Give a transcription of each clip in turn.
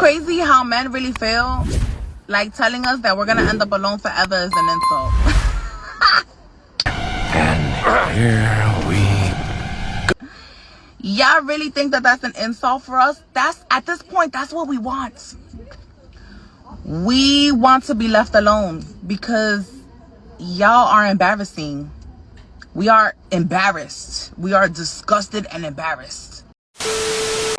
crazy how men really feel? Like telling us that we're gonna end up alone forever is an insult. And here we go. Y'all really think that that's an insult for us? That's, at this point, that's what we want. We want to be left alone because y'all are embarrassing. We are embarrassed. We are disgusted and embarrassed.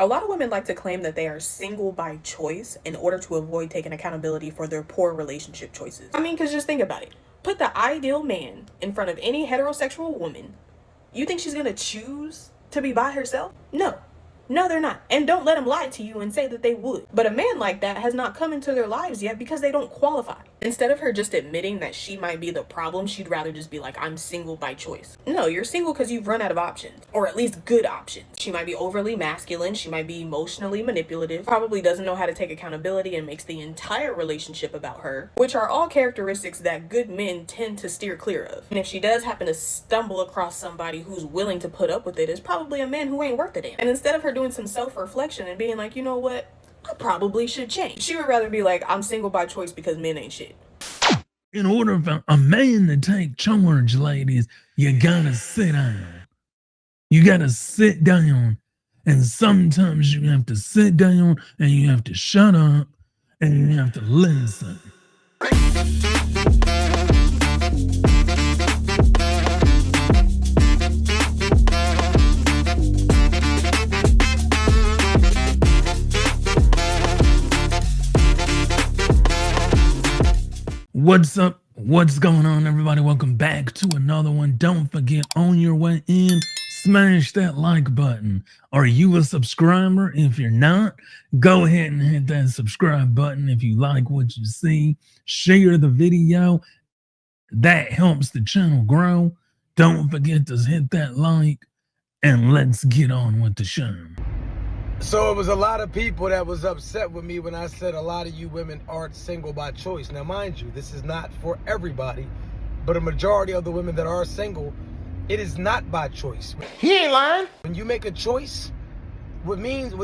A lot of women like to claim that they are single by choice in order to avoid taking accountability for their poor relationship choices. I mean, because just think about it. Put the ideal man in front of any heterosexual woman. You think she's gonna choose to be by herself? No. No, they're not. And don't let them lie to you and say that they would. But a man like that has not come into their lives yet because they don't qualify. Instead of her just admitting that she might be the problem, she'd rather just be like, I'm single by choice. No, you're single because you've run out of options, or at least good options. She might be overly masculine. She might be emotionally manipulative, probably doesn't know how to take accountability and makes the entire relationship about her, which are all characteristics that good men tend to steer clear of. And if she does happen to stumble across somebody who's willing to put up with it, it's probably a man who ain't worth a damn. And instead of her doing some self-reflection and being like, you know what, I probably should change, she would rather be like, I'm single by choice because men ain't shit. In order for a man to take charge, ladies, you gotta sit down. You gotta sit down. And sometimes you have to sit down and you have to shut up and you have to listen. What's up? What's going on, everybody? Welcome back to another one. Don't forget, on your way in, smash that like button. Are you a subscriber? If you're not, go ahead and hit that subscribe button. If you like what you see, share the video. That helps the channel grow. Don't forget to hit that like, and let's get on with the show. So it was a lot of people that was upset with me when I said a lot of you women aren't single by choice. Now, mind you, this is not for everybody, but a majority of the women that are single, it is not by choice. He ain't lying. When you make a choice, what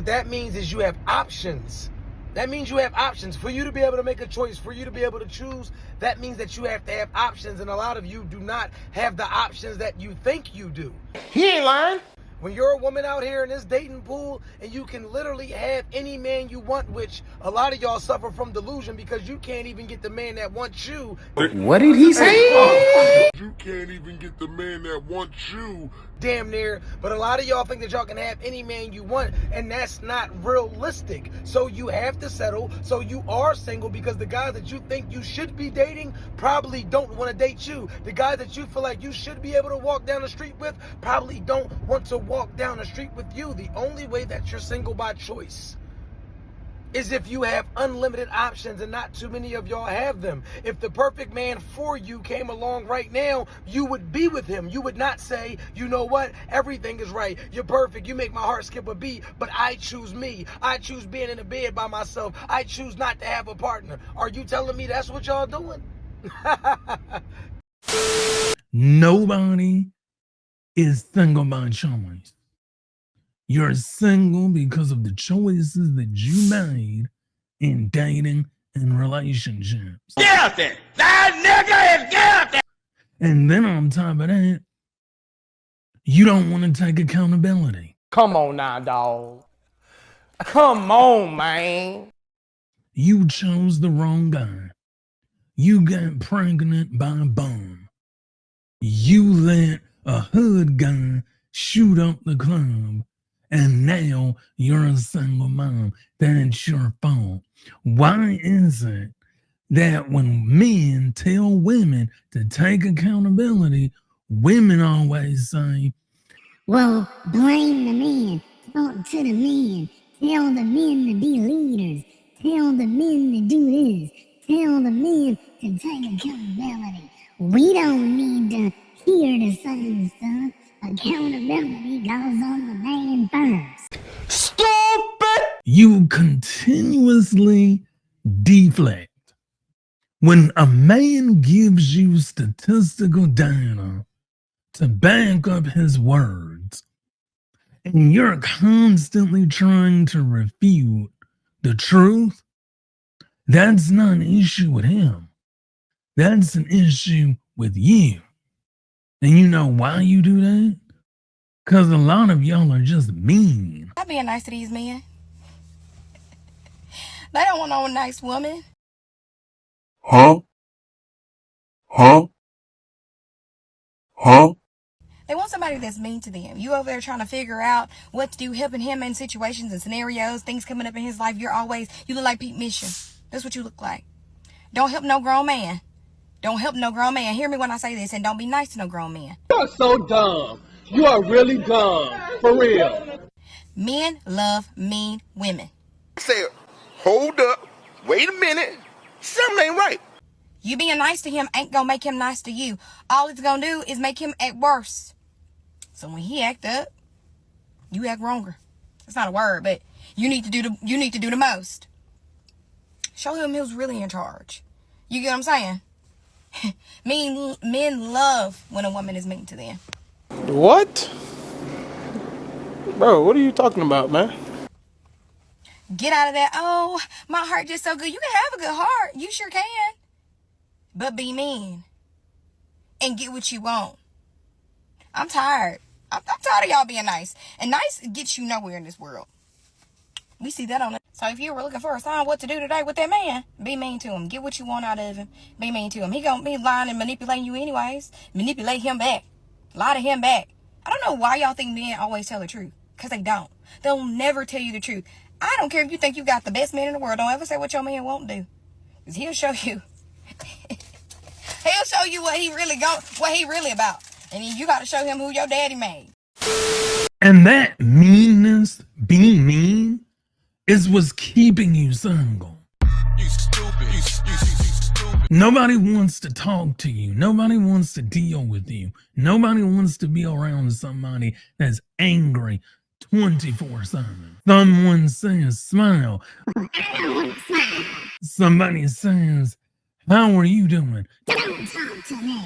that means is you have options. That means you have options. For you to be able to make a choice, for you to be able to choose, that means that you have to have options, and a lot of you do not have the options that you think you do. He ain't lying. When you're a woman out here in this dating pool and you can literally have any man you want, which a lot of y'all suffer from delusion because you can't even get the man that wants you. What did he say? You can't even get the man that wants you. Damn near. But a lot of y'all think that y'all can have any man you want, and that's not realistic. So you have to settle. So you are single because the guys that you think you should be dating probably don't want to date you. The guys that you feel like you should be able to walk down the street with probably don't want to walk down the street with you. The only way that you're single by choice is if you have unlimited options, and not too many of y'all have them. If the perfect man for you came along right now, you would be with him. You would not say, you know what, everything is right, you're perfect, you make my heart skip a beat, but I choose me. I choose being in the bed by myself. I choose not to have a partner. Are you telling me that's what y'all doing? Nobody is single by choice. You're single because of the choices that you made in dating and relationships. Get out there! That nigga is get out there! And then on top of that, you don't want to take accountability. Come on now, dog. Come on, man. You chose the wrong guy. You got pregnant by a bum. You let a hood guy shoot up the club. And now you're a single mom. That's your fault. Why is it that when men tell women to take accountability, women always say, well, blame the men, talk to the men, tell the men to be leaders, tell the men to do this, tell the men to take accountability. We don't need to hear the same stuff. Accountability goes on the man first. Stupid! You continuously deflect. When a man gives you statistical data to back up his words, and you're constantly trying to refute the truth, that's not an issue with him. That's an issue with you. And you know why you do that? Because a lot of y'all are just mean. I'm being nice to these men. They don't want no nice woman. Huh? Huh? Huh? They want somebody that's mean to them. You over there trying to figure out what to do, helping him in situations and scenarios, things coming up in his life. You look like Pete Mission. That's what you look like. Don't help no grown man. Don't help no grown man. Hear me when I say this, and don't be nice to no grown man. You are so dumb. You are really dumb. For real. Men love mean women. Say, hold up, wait a minute, something ain't right. You being nice to him ain't gonna make him nice to you. All it's gonna do is make him act worse. So when he act up, you act wronger. It's not a word, but you need to do the most. Show him who's really in charge. You get what I'm saying? Men love when a woman is mean to them. What? Bro, what are you talking about, man? Get out of that, oh, my heart just so good. You can have a good heart. You sure can. But be mean. And get what you want. I'm tired. I'm tired of y'all being nice. And nice gets you nowhere in this world. We see that on it. So if you were looking for a sign what to do today with that man, be mean to him. Get what you want out of him. Be mean to him. He gonna be lying and manipulating you anyways. Manipulate him back. Lie to him back. I don't know why y'all think men always tell the truth. Because they don't. They'll never tell you the truth. I don't care if you think you got the best man in the world. Don't ever say what your man won't do. Because he'll show you. He'll show you what he really about. And you got to show him who your daddy made. And that meanness, being mean, is what's keeping you single. You stupid. You stupid. Nobody wants to talk to you. Nobody wants to deal with you. Nobody wants to be around somebody that's angry 24/7. Someone says, smile. Somebody says, how are you doing? Don't talk to me.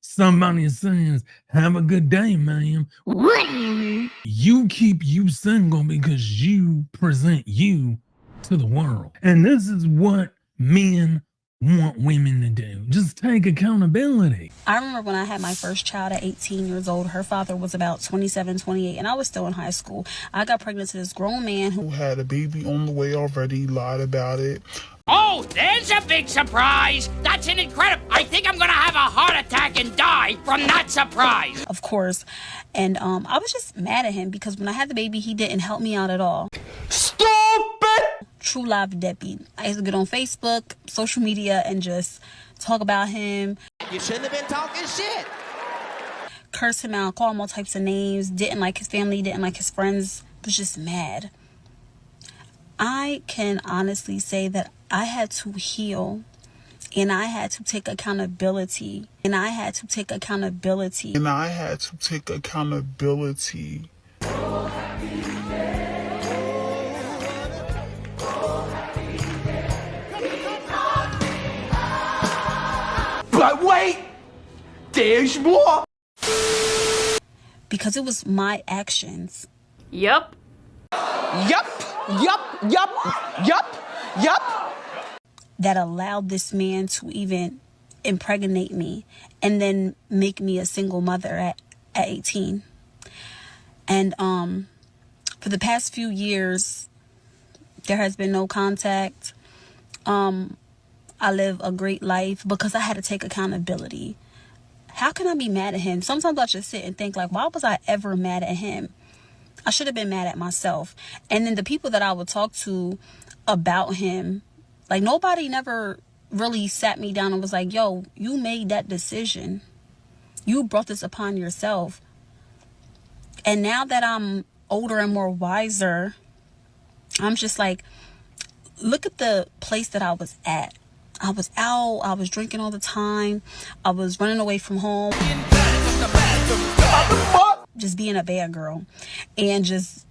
Somebody says, have a good day, ma'am. Whatever. You keep you single because you present you to the world. And this is what men want women to do. Just take accountability. I remember when I had my first child at 18 years old. Her father was about 27, 28, and I was still in high school. I got pregnant to this grown man who had a baby on the way already, lied about it. Oh, there's a big surprise. That's an incredible. I think I'm going to have a heart attack and die from that surprise. Of course. And I was just mad at him because when I had the baby, he didn't help me out at all. Stupid! True love deadbeat. I used to get on Facebook, social media, and just talk about him. You shouldn't have been talking shit. Curse him out, call him all types of names. Didn't like his family, didn't like his friends. Was just mad. I can honestly say that I had to heal, and I had to take accountability, And I had to take accountability. But wait, there's more. because it was my actions. Yup. That allowed this man to even impregnate me and then make me a single mother at 18. And for the past few years, there has been no contact. I live a great life because I had to take accountability. How can I be mad at him? Sometimes I just sit and think, like, why was I ever mad at him? I should have been mad at myself. And then the people that I would talk to about him, like, nobody never really sat me down and was like, yo, you made that decision. You brought this upon yourself. And now that I'm older and more wiser, I'm just like, look at the place that I was at. I was out, I was drinking all the time, I was running away from home, just being a bad girl, and just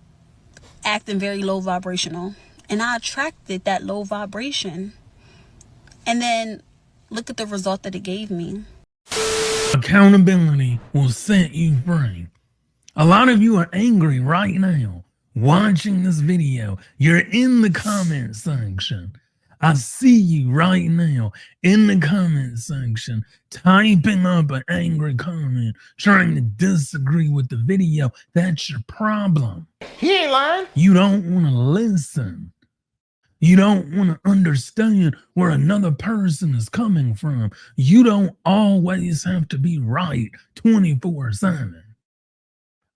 acting very low vibrational. And I attracted that low vibration. And then look at the result that it gave me. Accountability will set you free. A lot of you are angry right now. watching this video, you're in the comment section. I see you right now in the comment section, typing up an angry comment, trying to disagree with the video. That's your problem. He ain't lying. You don't want to listen. You don't want to understand where another person is coming from. You don't always have to be right 24/7.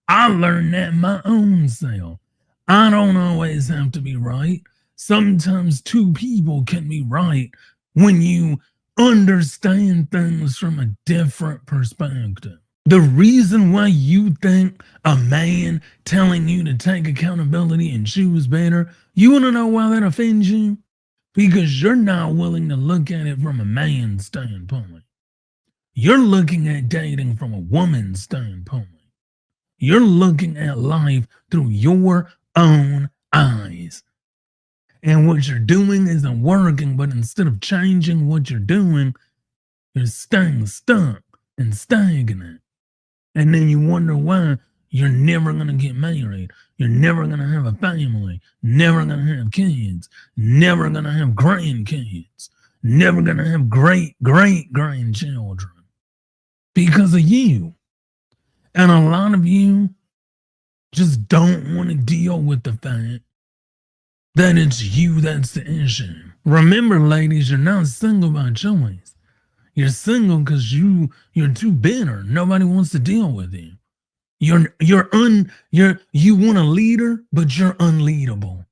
I learned that my own self. I don't always have to be right. Sometimes two people can be right when you understand things from a different perspective. The reason why you think a man telling you to take accountability and choose better, you want to know why that offends you? Because you're not willing to look at it from a man's standpoint. You're looking at dating from a woman's standpoint. You're looking at life through your own eyes. And what you're doing isn't working, but instead of changing what you're doing, you're staying stuck and stagnant. And then you wonder why you're never going to get married. You're never going to have a family. Never going to have kids. Never going to have grandkids. Never going to have great-great-grandchildren. Because of you. And a lot of you just don't want to deal with the fact that it's you that's the issue. Remember, ladies, you're not single by choice. You're single because you're too bitter. Nobody wants to deal with you. You want a leader, but you're unleadable.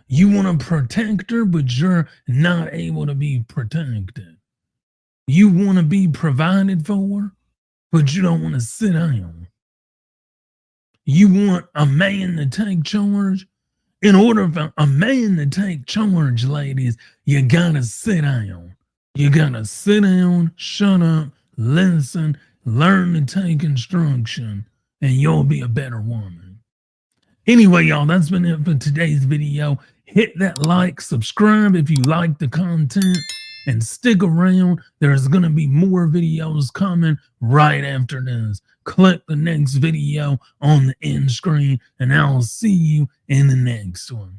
You want a protector, but you're not able to be protected. You want to be provided for, but you don't want to sit down. You want a man to take charge. In order for a man to take charge, ladies, you gotta sit down. You gotta sit down, shut up, listen, learn to take instruction, and you'll be a better woman. Anyway, y'all, that's been it for today's video. Hit that like, subscribe if you like the content, and stick around. There's going to be more videos coming right after this. Click the next video on the end screen, and I'll see you in the next one.